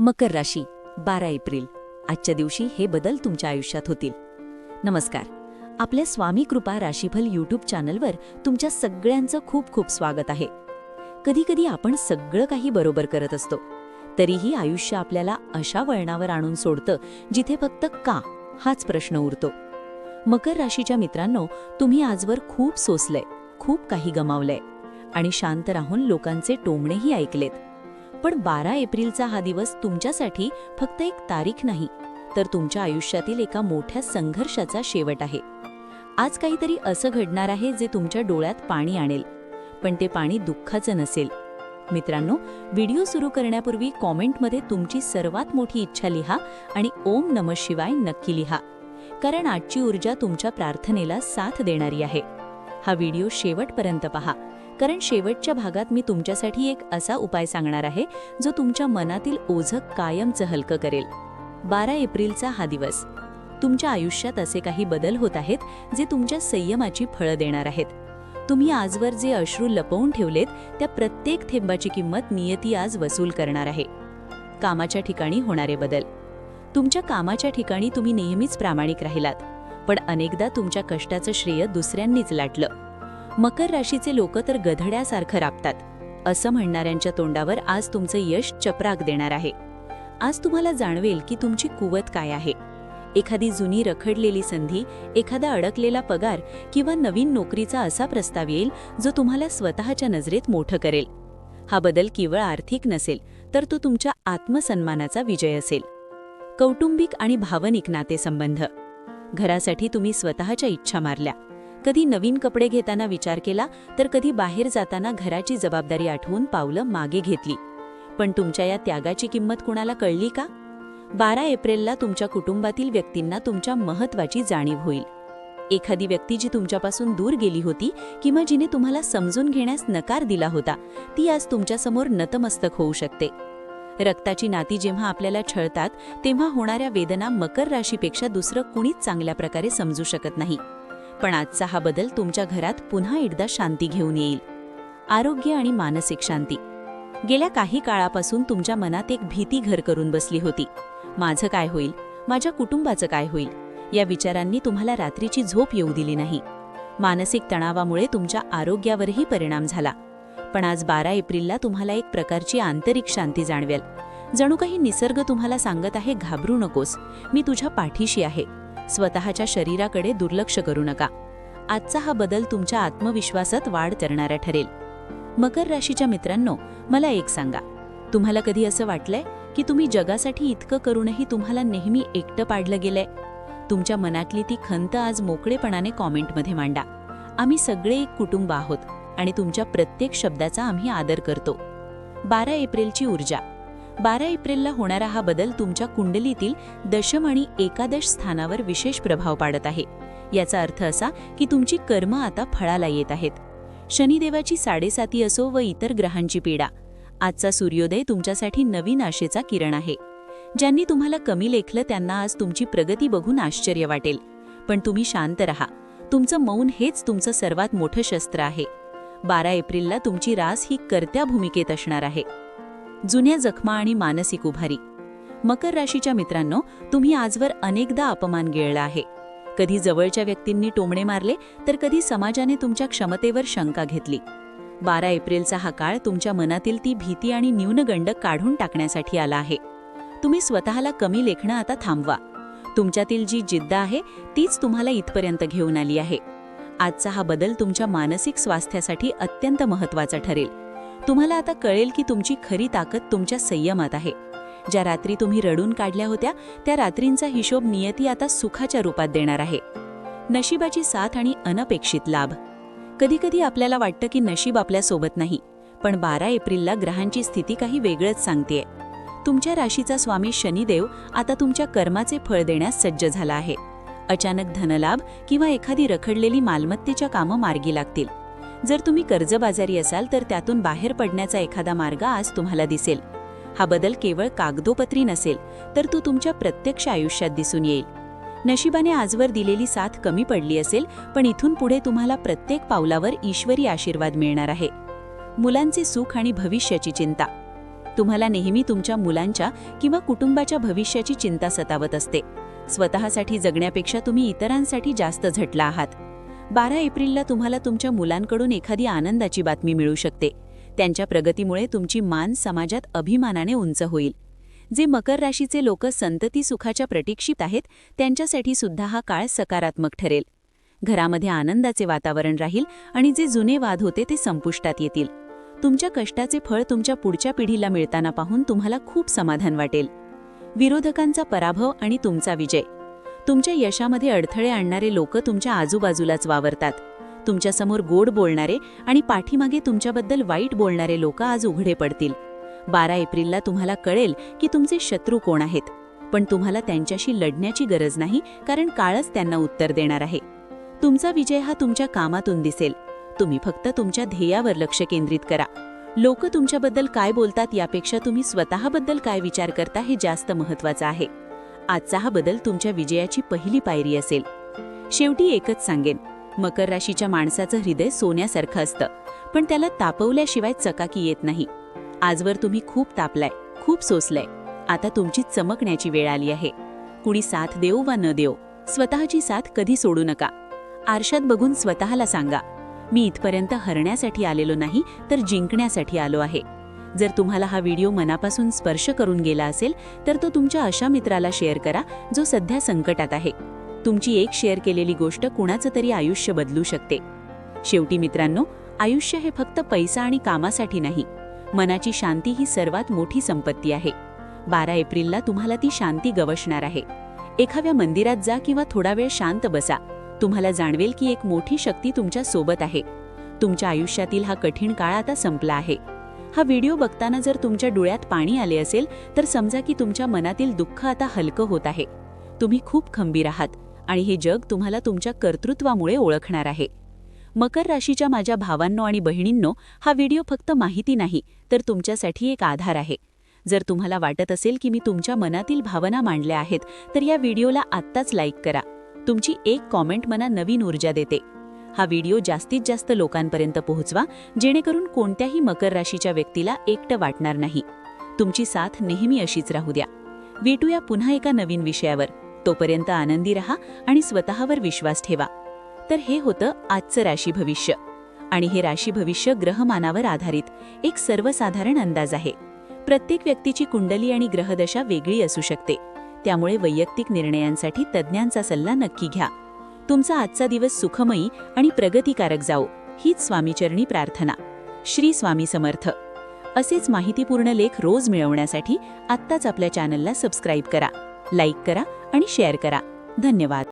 मकर राशी 12 एप्रिल आजच्या दिवशी हे बदल तुमच्या आयुष्यात होतील. नमस्कार. आपल्या स्वामी कृपा राशीफल यूट्यूब चॅनलवर तुमच्या सगळ्यांचं खूप खूप स्वागत आहे. कधी कधी आपण सगळं काही बरोबर करत असतो, तरीही आयुष्य आपल्याला अशा वळणावर आणून सोडतं जिथे फक्त का हाच प्रश्न उरतो. मकर राशीच्या मित्रांनो, तुम्ही आजवर खूप सोसलंय, खूप काही गमावलंय आणि शांत राहून लोकांचे टोमणेही ऐकलेत. पण 12 एप्रिलचा हा दिवस तुमच्यासाठी फक्त एक तारीख नाही, तर तुमच्या आयुष्यातील एका मोठ्या संघर्षाचा शेवट आहे. आज काहीतरी असं घडणार आहे जे तुमच्या डोळ्यात पाणी आणेल, पण ते पाणी दुःखाचं नसेल. मित्रांनो, व्हिडिओ सुरू करण्यापूर्वी कॉमेंटमध्ये तुमची सर्वात मोठी इच्छा लिहा आणि ओम नमः शिवाय नक्की लिहा, कारण आजची ऊर्जा तुमच्या प्रार्थनेला साथ देणारी आहे. हा व्हिडिओ शेवटपर्यंत पहा, कारण शेवटच्या भागात मी तुमच्यासाठी एक असा उपाय सांगणार आहे जो तुमच्या मनातील ओझं कायमचं हलकं करेल. 12 एप्रिलचा हा दिवस तुमच्या आयुष्यात असे काही बदल होत आहेत जे तुमच्या संयमाची फळं देणार आहेत. तुम्ही आजवर जे अश्रू लपवून ठेवलेत त्या प्रत्येक थेंबाची किंमत नियती आज वसूल करणार आहे. कामाच्या ठिकाणी होणारे बदल. तुमच्या कामाच्या ठिकाणी तुम्ही नेहमीच प्रामाणिक राहिलात, पण अनेकदा तुमच्या कष्टाचं श्रेय दुसऱ्यांनीच लाटलं. मकर राशीचे लोक तर गधड्यासारखं राबतात, असं म्हणणाऱ्यांच्या तोंडावर आज तुमचं यश चपराक देणार आहे. आज तुम्हाला जाणवेल की तुमची कुवत काय आहे. एखादी जुनी रखडलेली संधी, एखादा अडकलेला पगार किंवा नवीन नोकरीचा असा प्रस्ताव येईल जो तुम्हाला स्वतःच्या नजरेत मोठं करेल. हा बदल केवळ आर्थिक नसेल, तर तो तुमच्या आत्मसन्मानाचा विजय असेल. कौटुंबिक आणि भावनिक नातेसंबंध. घरासाठी तुम्ही स्वतःच्या इच्छा मारल्या. कधी नवीन कपडे घेताना विचार केला, तर कधी बाहेर जाताना घराची जबाबदारी आठवून पावलं मागे घेतली. पण तुमच्या या त्यागाची किंमत कुणाला कळली का? 12 एप्रिलला तुमच्या कुटुंबातील व्यक्तींना तुमच्या महत्त्वाची जाणीव होईल. एखादी व्यक्ती जी तुमच्यापासून दूर गेली होती किंवा जिने तुम्हाला समजून घेण्यास नकार दिला होता, ती आज तुमच्यासमोर नतमस्तक होऊ शकते. रक्ताची नाती जेव्हा आपल्याला छळतात, तेव्हा होणाऱ्या वेदना मकर राशीपेक्षा दुसरं कुणीच चांगल्या प्रकारे समजू शकत नाही. पण आजचा हा बदल तुमच्या घरात पुन्हा एकदा शांती घेऊन येईल. आरोग्य आणि मानसिक शांती. गेल्या काही काळापासून तुमच्या मनात एक भीती घर करून बसली होती. माझं काय होईल, माझ्या कुटुंबाचं काय होईल, या विचारांनी तुम्हाला रात्रीची झोप येऊ दिली नाही. मानसिक तणावामुळे तुमच्या आरोग्यावरही परिणाम झाला. पण आज 12 एप्रिलला तुम्हाला एक प्रकारची आंतरिक शांती जाणवेल. जणू काही निसर्ग तुम्हाला सांगत आहे, घाबरू नकोस, मी तुझ्या पाठीशी आहे. स्वतःच्या शरीराकडे दुर्लक्ष करू नका. आजचा हा बदल तुमच्या आत्मविश्वासात वाढ करणारा ठरेल. मकर राशीच्या मित्रांनो, मला एक सांगा, तुम्हाला कधी असं वाटलंय की तुम्ही जगासाठी इतकं करूनही तुम्हाला नेहमी एकटं पाडलं गेलंय? तुमच्या मनातली ती खंत आज मोकळेपणाने कॉमेंटमध्ये मांडा. आम्ही सगळे एक कुटुंब आहोत आणि तुमच्या प्रत्येक शब्दाचा आम्ही आदर करतो. 12 एप्रिलची ऊर्जा. 12 एप्रिलला होणारा हा बदल तुमच्या कुंडलीतील दशम आणि एकादश स्थानावर विशेष प्रभाव पाडत आहे. याचा अर्थ असा की तुमची कर्म आता फळाला येत आहेत. शनिदेवाची 7.5 असो व इतर ग्रहांची पीडा, आजचा सूर्योदय तुमच्यासाठी नवीन आशेचा किरण आहे. ज्यांनी तुम्हाला कमी लेखलं त्यांना आज तुमची प्रगती बघून आश्चर्य वाटेल. पण तुम्ही शांत रहा, तुमचं मौन हेच तुमचं सर्वात मोठं शस्त्र आहे. 12 एप्रिलला तुमची रास ही कर्त्या भूमिकेत असणार आहे. जुन्या जखमा आणि मानसिक उभारी. मकर राशीच्या मित्रांनो, तुम्ही आजवर अनेकदा अपमान गिळला आहे. कधी जवळच्या व्यक्तींनी टोमणे मारले, तर कधी समाजाने तुमच्या क्षमतेवर शंका घेतली. 12 एप्रिलचा हा काळ तुमच्या मनातील ती भीती आणि न्यूनगंड काढून टाकण्यासाठी आला आहे. तुम्ही स्वतःला कमी लेखणं आता थांबवा. तुमच्यातील जी जिद्द आहे तीच तुम्हाला इथपर्यंत घेऊन आली आहे. आजचा हा बदल तुमच्या मानसिक स्वास्थ्यासाठी अत्यंत महत्त्वाचा ठरेल. तुम्हाला आता कळेल की तुमची खरी ताकद तुमच्या संयमात आहे. ज्या रात्री तुम्ही रडून काढल्या होत्या, त्या रात्रींचा हिशोब नियती आता सुखाच्या रूपात देणार आहे. नशिबाची साथ आणि अनपेक्षित लाभ. कधीकधी आपल्याला वाटतं की नशीब आपल्यासोबत नाही, पण 12 एप्रिलला ग्रहांची स्थिती काही वेगळंच सांगतेय. तुमच्या राशीचा स्वामी शनिदेव आता तुमच्या कर्माचे फळ देण्यास सज्ज झाला आहे. अचानक धनलाभ किंवा एखादी रखडलेली मालमत्तेच्या कामं मार्गी लागतील. जर तुम्ही कर्जबाजारी असाल तर त्यातून बाहेर पडण्याचा एखादा मार्ग आज तुम्हाला दिसेल. हा बदल केवळ कागदोपत्री नसेल, तर तो तुमच्या प्रत्यक्ष आयुष्यात दिसून येईल. नशिबाने आजवर दिलेली साथ कमी पडली असेल, पण इथून पुढे तुम्हाला प्रत्येक पावलावर ईश्वरी आशीर्वाद मिळणार आहे. मुलांचे सुख आणि भविष्याची चिंता. तुम्हाला नेहमी तुमच्या मुलांच्या किंवा कुटुंबाच्या भविष्याची चिंता सतावत असते. स्वतःसाठी जगण्यापेक्षा तुम्ही इतरांसाठी जास्त झटला आहात. 12 एप्रिलला तुम्हाला तुमच्या मुलांकडून एखादी आनंदाची बातमी मिळू शकते. त्यांच्या प्रगतीमुळे तुमची मान समाजात अभिमानाने उंच होईल. जे मकर राशीचे लोक संतती सुखाच्या प्रतीक्षित आहेत त्यांच्यासाठी सुद्धा हा काळ सकारात्मक ठरेल. घरामध्ये आनंदाचे वातावरण राहील आणि जे जुने वाद होते ते संपुष्टात येतील. तुमच्या कष्टाचे फळ तुमच्या पुढच्या पिढीला मिळताना पाहून तुम्हाला खूप समाधान वाटेल. विरोधकांचा पराभव आणि तुमचा विजय. तुमच्या यशामध्ये अडथळे आणणारे लोक तुमच्या आजूबाजूलाच वावरतात. तुमच्यासमोर गोड बोलणारे आणि पाठीमागे तुमच्याबद्दल वाईट बोलणारे लोक आज उघडे पडतील. 12 एप्रिलला तुम्हाला कळेल की तुमचे शत्रू कोण आहेत, पण तुम्हाला त्यांच्याशी लढण्याची गरज नाही, कारण काळच त्यांना उत्तर देणार आहे. तुमचा विजय हा तुमच्या कामातून दिसेल. तुम्ही फक्त तुमच्या ध्येयावर लक्ष केंद्रित करा. लोक तुमच्याबद्दल काय बोलतात यापेक्षा तुम्ही स्वतःबद्दल काय विचार करता हे जास्त महत्त्वाचं आहे. आजचा हा बदल तुमच्या विजयाची पहिली पायरी असेल. शेवटी एकच सांगेन, मकर राशीच्या माणसाचं हृदय सोन्यासारखं असतं, पण त्याला तापवल्याशिवाय चकाकी येत नाही. आजवर तुम्ही खूप तापलाय, खूप सोसलंय. आता तुमची चमकण्याची वेळ आली आहे. कुणी साथ देऊ वा न देऊ, स्वतःची साथ कधी सोडू नका. आरशात बघून स्वतःला सांगा, मी इथपर्यंत हरण्यासाठी आलेलो नाही, तर जिंकण्यासाठी आलो आहे. जर तुम्हाला हा व्हिडिओ मनापासून स्पर्श करून गेला असेल तर तो तुमच्या अशा मित्राला शेअर करा जो सध्या संकटात आहे. तुमची एक शेअर केलेली गोष्ट कुणाचं तरी आयुष्य बदलू शकते. शेवटी मित्रांनो, आयुष्य हे फक्त पैसा आणि कामासाठी नाही. मनाची शांती ही सर्वात मोठी संपत्ती आहे. 12 एप्रिलला तुम्हाला ती शांती गवसणार आहे. एखाद्या मंदिरात जा किंवा थोडा वेळ शांत बसा. तुम्हाला जाणवेल की एक मोठी शक्ती तुमच्या सोबत आहे. तुमच्या आयुष्यातील हा कठीण काळ आता संपला आहे. हा व्हिडिओ बघताना जर तुमच्या डोळ्यात पाणी आले असेल तर समजा की तुमच्या मनातील दुःख आता हलकं होत आहे. तुम्ही खूप खंबीर आहात आणि हे जग तुम्हाला तुमच्या कर्तृत्वामुळे ओळखणार आहे. मकर राशीच्या माझ्या भावांनो आणि बहिणींनो, हा व्हिडिओ फक्त माहिती नाही तर तुमच्यासाठी एक आधार आहे. जर तुम्हाला वाटत असेल की मी तुमच्या मनातील भावना मांडल्या आहेत तर या व्हिडिओला आत्ताच लाईक करा. तुमची एक कॉमेंट मला नवीन ऊर्जा देते. हा व्हिडिओ जास्तीत जास्त लोकांपर्यंत पोहोचवा, जेणेकरून कोणत्याही मकर राशीच्या व्यक्तीला एकटं वाटणार नाही. तुमची साथ नेहमी अशीच राहू द्या. भेटूया पुन्हा एका नवीन विषयावर. तोपर्यंत आनंदी रहा आणि स्वतःवर विश्वास ठेवा. तर हे होतं आजचं राशी भविष्य. आणि हे राशी भविष्य ग्रहमानावर आधारित एक सर्वसाधारण अंदाज आहे. प्रत्येक व्यक्तीची कुंडली आणि ग्रहदशा वेगळी असू शकते. त्यामुळे वैयक्तिक निर्णयांसाठी तज्ज्ञांचा सल्ला नक्की घ्या. तुमचा आजचा दिवस सुखमयी आणि प्रगतिकारक जाओ, हीच स्वामीचरणी प्रार्थना. श्री स्वामी समर्थ. असेच माहितीपूर्ण लेख रोज मिळवण्यासाठी आत्ताच आपल्या चॅनलला सबस्क्राईब करा, लाईक करा आणि शेअर करा. धन्यवाद.